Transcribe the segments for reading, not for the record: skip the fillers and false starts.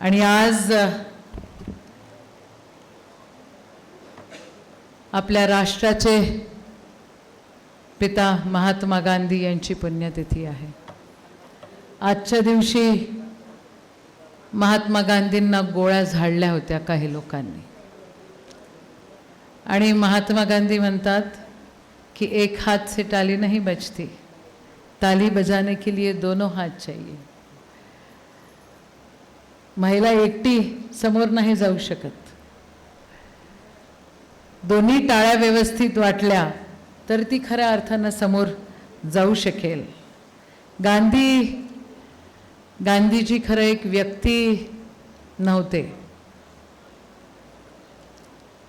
आणि आज आपल्या राष्ट्राचे पिता महात्मा गांधी यांची पुण्यतिथी आहे। आजच्या दिवशी महात्मा गांधींना गोळ्या झाडल्या होत्या काही लोकांनी, आणि महात्मा गांधी म्हणतात कि एक हाथ से ताली नहीं बजती, ताली बजाने के लिए दोनों हाथ चाहिए। महिला एकटी समोर नाही जाऊ शकत, दोन्ही टाळ्या व्यवस्थित वाटल्या तर ती खऱ्या अर्थाने समोर जाऊ शकेल। गांधीजी खरं एक व्यक्ती नव्हते,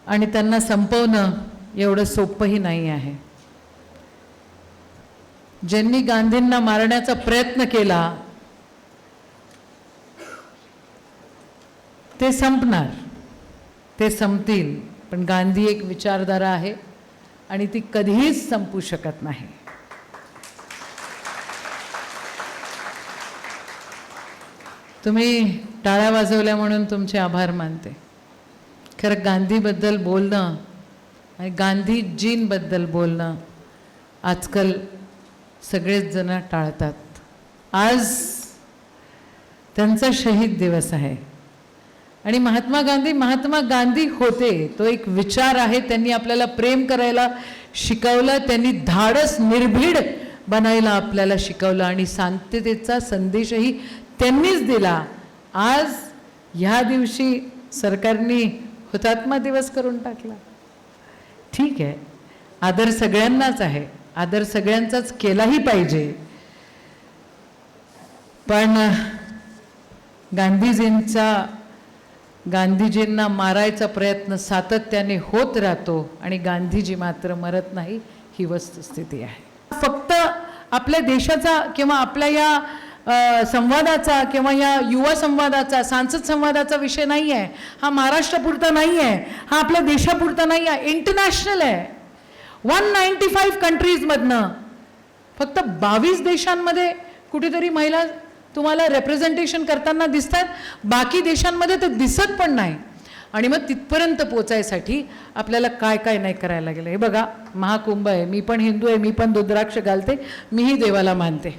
आणि त्यांना संपवणं एवढं सोपंही नाही आहे। ज्यांनी गांधींना मारण्याचा प्रयत्न केला ते संपणार, ते संपतील, पण गांधी एक विचारधारा आहे आणि ती कधीच संपू शकत नाही। तुम्ही टाळ्या वाजवल्या म्हणून तुमचे आभार मानते। खरं गांधीबद्दल बोलणं आणि गांधीजींबद्दल बोलणं आजकाल सगळेच जण टाळतात। आज त्यांचा शहीद दिवस आहे, आणि महात्मा गांधी होते, तो एक विचार आहे। त्यांनी आपल्याला प्रेम करायला शिकवलं, त्यांनी धाडस निर्भीड बनायला आपल्याला शिकवलं, आणि शांततेचा संदेशही त्यांनीच दिला। आज ह्या दिवशी सरकारने हुतात्मा दिवस करून टाकला। ठीक आहे, आदर सगळ्यांनाच आहे, आदर सगळ्यांचाच केलाही पाहिजे, पण गांधीजींना मारायचा प्रयत्न सातत्याने होत राहतो आणि गांधीजी मात्र मरत नाही, ही वस्तुस्थिती आहे। फक्त आपल्या देशाचा किंवा आपल्या या संवादाचा किंवा या युवा संवादाचा, सांसद संवादाचा विषय नाही आहे हा। महाराष्ट्रापुरता नाही आहे हा, आपल्या देशापुरता नाही आहे, इंटरनॅशनल आहे। 195 कंट्रीजमधनं फक्त 22 देशांमध्ये कुठेतरी महिला तुम्हाला रिप्रेझेंटेशन करताना दिसतात, बाकी देशांमध्ये तर दिसत पण नाही। आणि मग तिथपर्यंत पोचायसाठी आपल्याला काय काय नाही करायला लागलं। हे बघा, महाकुंभ आहे, मी पण हिंदू आहे, मी पण रुद्राक्ष घालते, मीही देवाला मानते,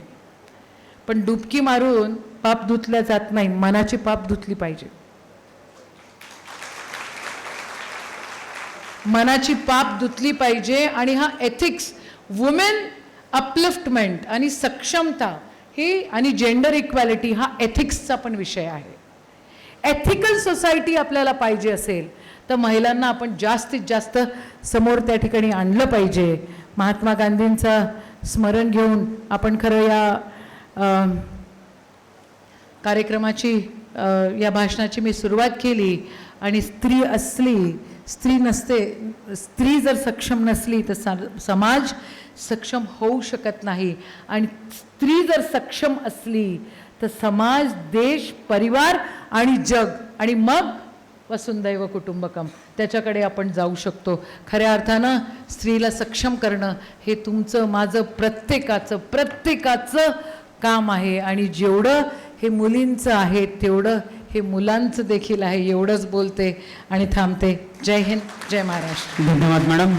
पण डुबकी मारून पाप धुतल्या जात नाही, मनाची पाप धुतली पाहिजे। मनाची पाप धुतली पाहिजे, आणि हा एथिक्स, वुमेन अपलिफ्टमेंट आणि सक्षमता ही आणि जेंडर इक्वॅलिटी हा एथिक्सचा पण विषय आहे। एथिकल सोसायटी आपल्याला पाहिजे असेल तर महिलांना आपण जास्तीत जास्त समोर त्या ठिकाणी आणलं पाहिजे। महात्मा गांधींचं स्मरण घेऊन आपण खरं या कार्यक्रमाची, या भाषणाची मी सुरुवात केली, आणि स्त्री असली, स्त्री नसते, स्त्री जर सक्षम नसली तर समाज सक्षम होऊ शकत नाही, आणि स्त्री जर सक्षम असली तर समाज, देश, परिवार आणि जग, आणि मग वसुंधैव कुटुंबकम, त्याच्याकडे आपण जाऊ शकतो। खऱ्या अर्थानं स्त्रीला सक्षम करणं हे तुमचं, माझं, प्रत्येकाचं काम आहे, आणि जेवढं हे मुलींचं आहे तेवढं हे मुलांचं देखील आहे। एवढंच बोलते आणि थांबते। जय हिंद, जय महाराष्ट्र। धन्यवाद मॅडम।